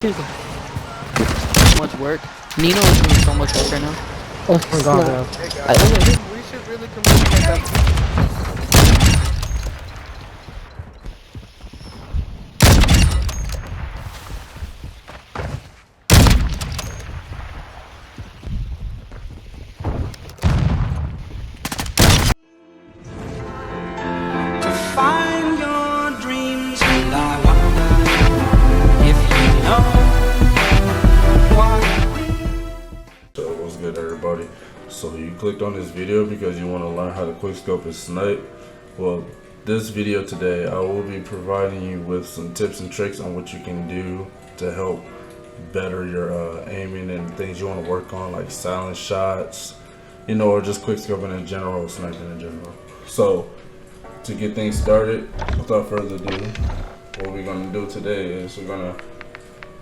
So much work. Nino is doing so much work right now. Oh my god, bro. Hey guys, we should really communicate that. To find your dreams, and I wonder if you know why. So what's good, everybody? So you clicked on this video because you want to learn how to quickscope and snipe. Well, this video today I will be providing you with some tips and tricks on what you can do to help better your aiming and things you want to work on, like silent shots, you know, or just quickscoping in general, or sniping in general. So to get things started, without further ado, what we're gonna do today is we're gonna,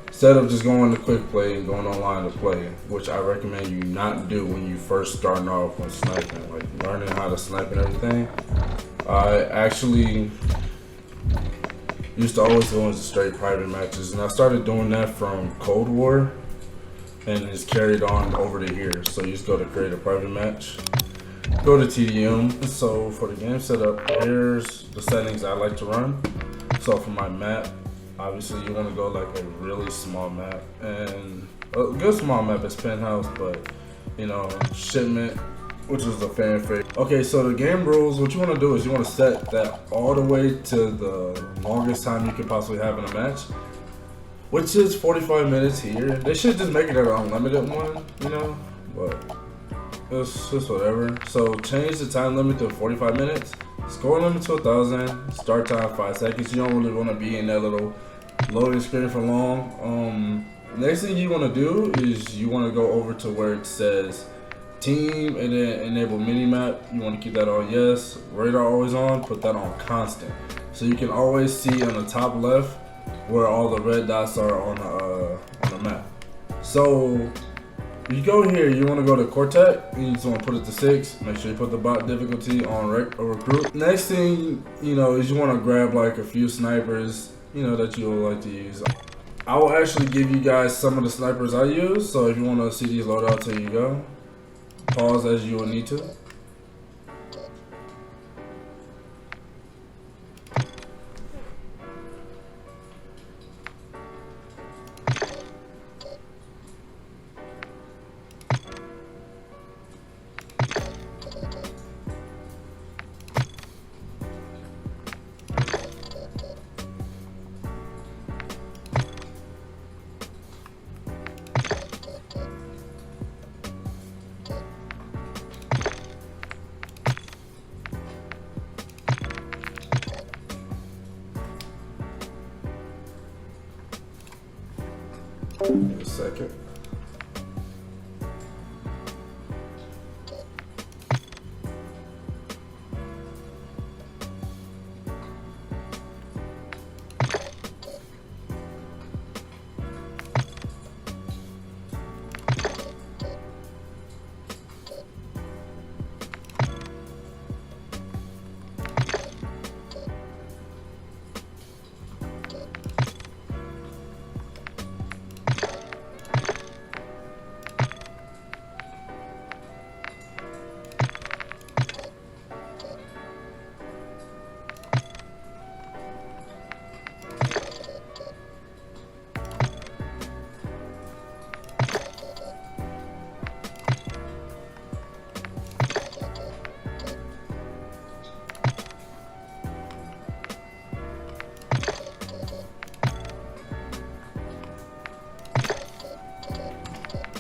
instead of just going to quick play and going online to play, which I recommend you not do when you first starting off on sniping, like learning how to snipe and everything. I actually used to always go into straight private matches, and I started doing that from Cold War, and it's carried on over to here. So you just go to create a private match, go to TDM. So for the game setup, here's the settings I like to run. So for my map, obviously you want to go like a really small map, and a good small map is Penthouse, but you know, Shipment, which is a fan favorite. Okay, so the game rules, what you want to do is you want to set that all the way to the longest time you could possibly have in a match, which is 45 minutes here. They should just make it an unlimited one, you know, but it's just whatever. So change the time limit to 45 minutes, score limit to 1,000, start time 5 seconds. You don't really want to be in that little loading screen for long. Next thing you want to do is you want to go over to where it says team and then enable minimap. You want to keep that on yes. Radar always on, put that on constant, so you can always see on the top left where all the red dots are on the map. So you go here, you want to go to Quartet, and you just want to put it to 6. Make sure you put the bot difficulty on recruit. Next thing you know is you want to grab like a few snipers, you know, that you would like to use. I will actually give you guys some of the snipers I use, so if you want to see these loadouts, here you go. Pause as you will need to. Give me a second.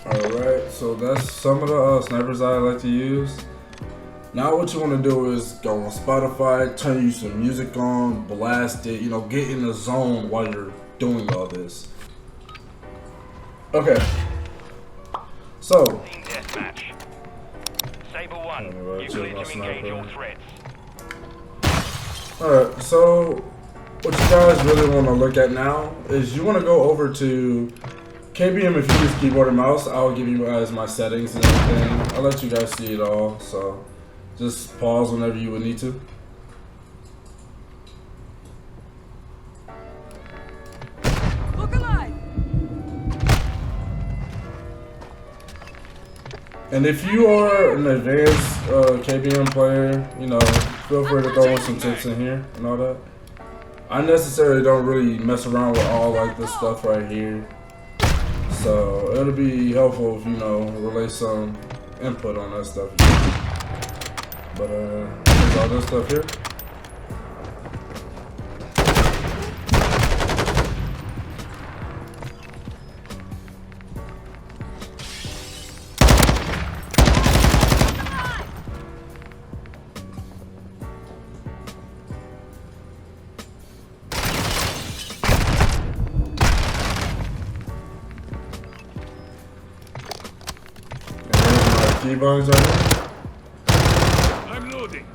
Alright, so that's some of the snipers I like to use. Now what you want to do is go on Spotify, turn you some music on, blast it, you know, get in the zone while you're doing all this. Okay. So. Team deathmatch. Saber 1, you clear to engage all threats. Alright, so what you guys really want to look at now is you want to go over to KBM. If you use keyboard and mouse, I'll give you guys my settings and everything. I'll let you guys see it all, so just pause whenever you would need to. Look alive! And if you are an advanced KBM player, you know, feel free to throw in some tips in here and all that. I necessarily don't really mess around with all like this stuff right here. So it'll be helpful if, you know, relay some input on that stuff. But there's all this stuff here. Keybinds right here. I'm loading.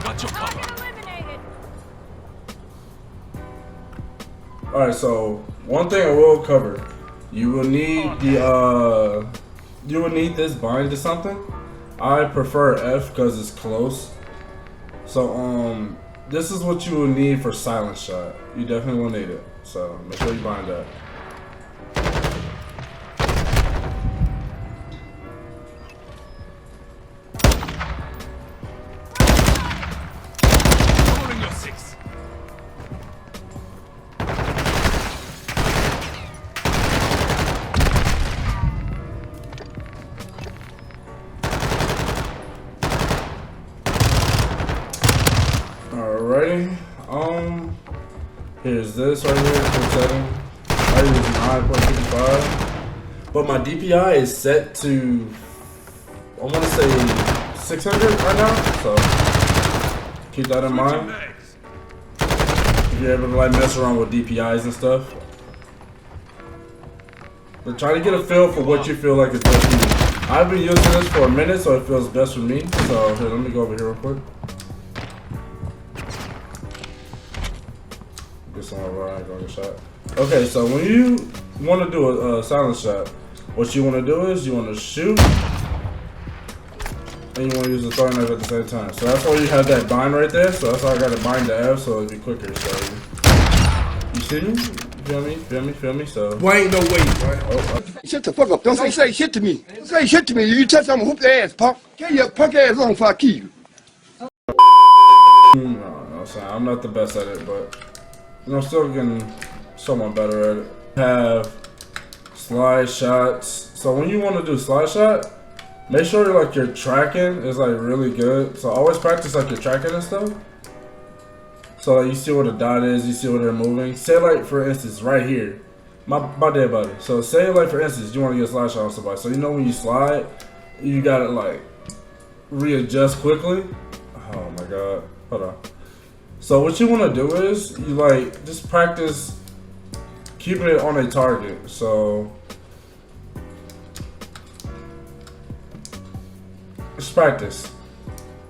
Got your cover. Alright, so one thing I will cover. You will need this bind to something. I prefer F because it's close. So this is what you will need for silent shot. You definitely will need it. So make sure you bind that. Rolling your 6. Alrighty, here's this right here, full setting. I use 9.55, but my DPI is set to, I want to say 600 right now, so keep that in mind. If you're able to like mess around with DPIs and stuff. But try to get a feel for what you feel like is best for you. I've been using this for a minute, so it feels best for me. So here, let me go over here real quick. Shot. Okay, so when you want to do a silent shot, what you want to do is you want to shoot and you want to use the throwing knife at the same time. So that's why you have that bind right there. So that's why I got to bind the F so it'll be quicker. So you see me? Feel me? So Wait, no wait, right? oh. Shut the fuck up. Don't say shit to me. Don't say shit to me. You touch I'm gonna whoop your ass, punk. Get your punk ass on before I kill you. No, son, I'm not the best at it, but you know, I'm still getting somewhat better at it. Have slide shots. So when you want to do slide shot, make sure like your tracking is like really good. So always practice like your tracking and stuff. So like, you see where the dot is, you see where they're moving. Say like for instance right here, my dead body. So say like for instance you want to get a slide shot on somebody. So you know when you slide, you gotta like readjust quickly. Oh my god, hold on. So what you want to do is you like just practice keeping it on a target. So just practice.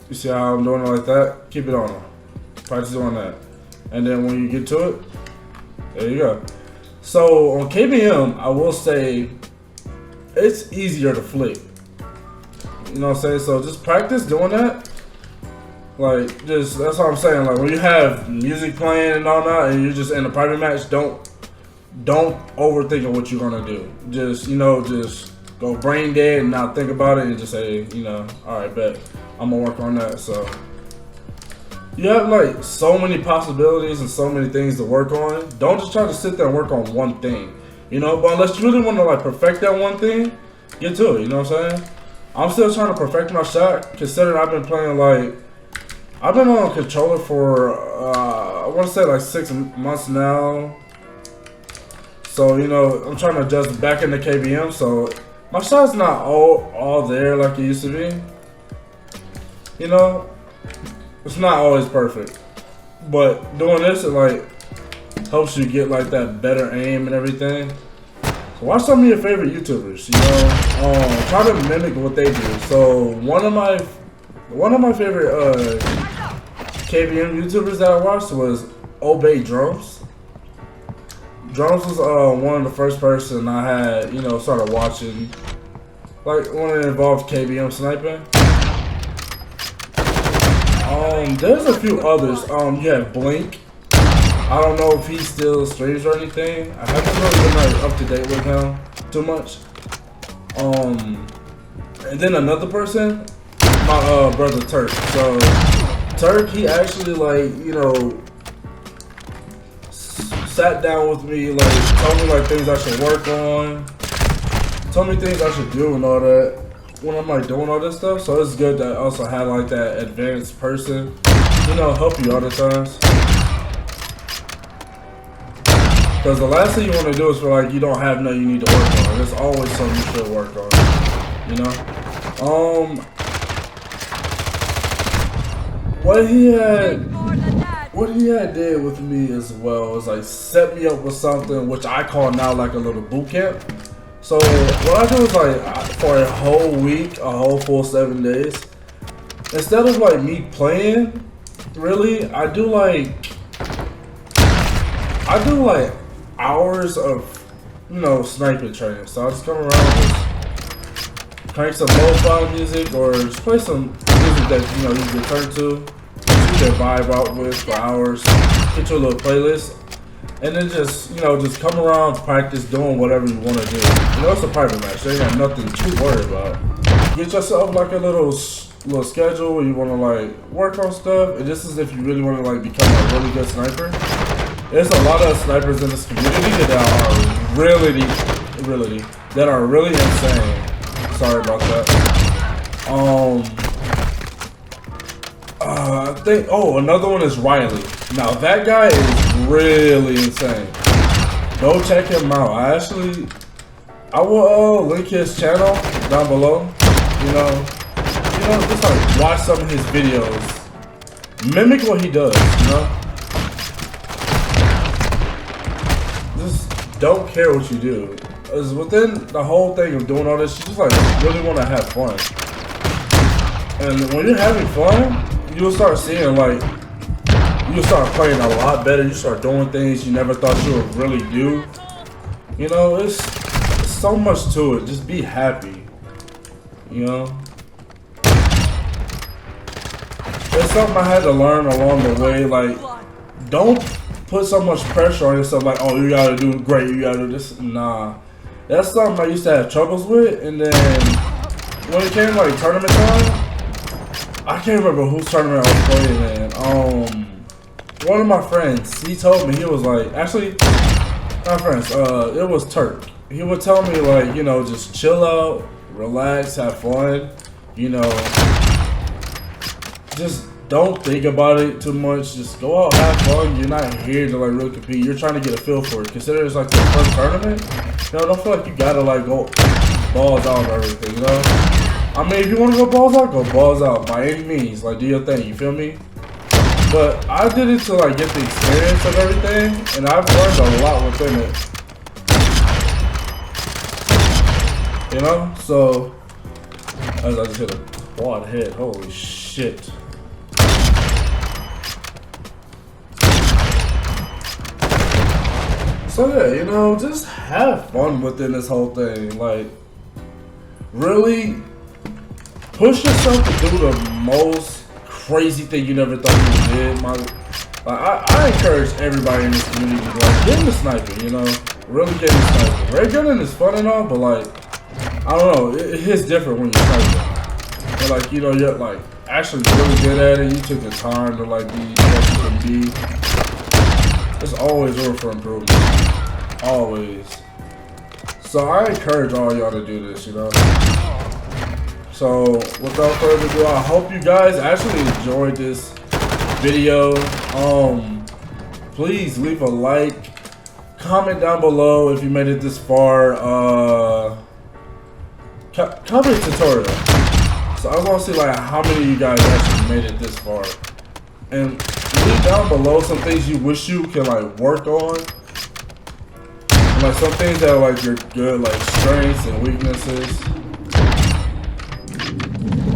You see how I'm doing it like that? Keep it on them. Practice doing that. And then when you get to it, there you go. So on KBM, I will say it's easier to flick. You know what I'm saying? So just practice doing that. Like, just, that's what I'm saying. Like, when you have music playing and all that, and you're just in a private match, don't overthink what you're gonna do. Just, you know, just go brain dead and not think about it and just say, you know, all right, bet I'm gonna work on that. So you have like so many possibilities and so many things to work on. Don't just try to sit there and work on one thing, you know. But unless you really want to like perfect that one thing, get to it. You know what I'm saying? I'm still trying to perfect my shot, considering I've been playing like. I've been on a controller for, I want to say like 6 months now. So, you know, I'm trying to adjust back into KBM. So, my shot's not all there like it used to be. You know, it's not always perfect. But doing this, it like helps you get like that better aim and everything. So watch some of your favorite YouTubers, you know, try to mimic what they do. So, one of my favorite KBM YouTubers that I watched was Drumz. Drumz was one of the first person I had, you know, started watching, like when it involved KBM sniping. There's a few others. You have Blink. I don't know if he still streams or anything. I haven't really been like up to date with him too much. And then another person, my brother Turk. So Turk, he actually like, you know, sat down with me, like told me like things I should work on, told me things I should do and all that when I'm like doing all this stuff. So it's good to also have like that advanced person, you know, help you all the times. Because the last thing you want to do is feel like you don't have nothing you need to work on. There's always something you should work on, you know. What he had did with me as well was like set me up with something which I call now like a little boot camp. So what I do is like for a whole week, a whole full 7 days, instead of like me playing, really, I do like hours of, you know, sniping training. So I just come around, just crank some lo-fi music or just play some music that, you know, you can turn to, you can vibe out with for hours, get your little playlist, and then just, you know, just come around, practice doing whatever you want to do. You know, it's a private match, so you ain't got nothing to worry about. Get yourself like a little schedule where you want to like work on stuff, and this is if you really want to like become a really good sniper. There's a lot of snipers in this community that are really insane. Sorry about that. I think, another one is Riley. Now that guy is really insane. Go check him out. I will link his channel down below. You know, just like watch some of his videos. Mimic what he does, you know? Just don't care what you do. Because within the whole thing of doing all this, you just like really want to have fun. And when you're having fun, you'll start seeing like, you'll start playing a lot better. You start doing things you never thought you would really do. You know, it's so much to it. Just be happy. You know? It's something I had to learn along the way. Like, don't put so much pressure on yourself. Like, oh, you gotta do great. You gotta do this. Nah. That's something I used to have troubles with. And then when it came like tournament time, I can't remember whose tournament I was playing in. One of my friends, he told me, he was like, actually, my friends, it was Turk. He would tell me like, you know, just chill out, relax, have fun, you know, just don't think about it too much. Just go out, have fun. You're not here to like really compete. You're trying to get a feel for it. Consider it's like the first tournament. You know, don't feel like you gotta like go balls out of everything, you know? I mean, if you want to go balls out by any means. Like, do your thing, you feel me? But I did it to like get the experience of everything, and I've learned a lot within it. You know? So, as I just hit a quad head, holy shit. So yeah, you know, just have fun within this whole thing. Like, really push yourself to do the most crazy thing you never thought you did. I encourage everybody in this community to like get into sniping, you know, really get into sniping. Ray gunning is fun and all, but like, I don't know, it hits different when you're sniping. But like, you know, you're like actually really good at it. You took the time to like be the best you can be. There's always room for improvement, always. So I encourage all y'all to do this, you know. So without further ado, I hope you guys actually enjoyed this video. Please leave a like, comment down below if you made it this far. Comment tutorial. So I want to see like how many of you guys actually made it this far, and leave down below some things you wish you can like work on, and, like some things that are like your good like strengths and weaknesses.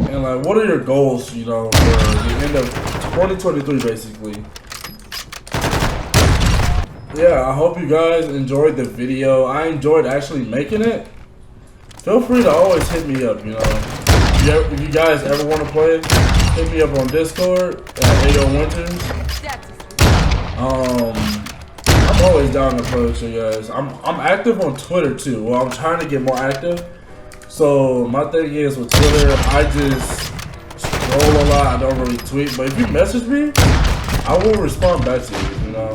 And like, what are your goals, you know, for the end of 2023, basically? Yeah, I hope you guys enjoyed the video. I enjoyed actually making it. Feel free to always hit me up, you know. If you guys ever want to play, hit me up on Discord at 80 Winters. I'm always down to play with you guys. I'm active on Twitter too. Well, I'm trying to get more active. So my thing is with Twitter, I just scroll a lot. I don't really tweet. But if you message me, I will respond back to you. You know,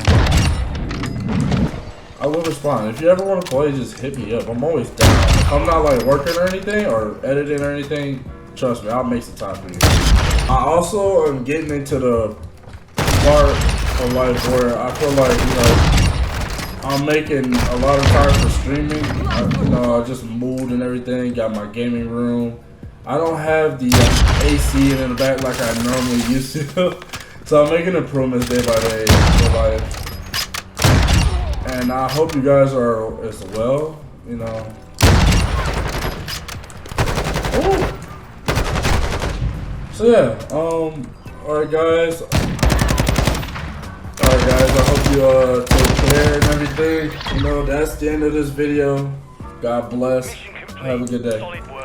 I will respond. If you ever want to play, just hit me up. I'm always down. If I'm not like working or anything or editing or anything, trust me, I'll make some time for you. I also am getting into the part of life where I feel like, you know, I'm making a lot of time for streaming. You know, I just moved and everything, got my gaming room. I don't have the AC in the back like I normally used to. So I'm making improvements day by day in life. And I hope you guys are as well, you know. Ooh. So yeah, alright guys, I hope you take care and everything. You know, that's the end of this video. God bless. Mission complete. Have a good day. Solid work.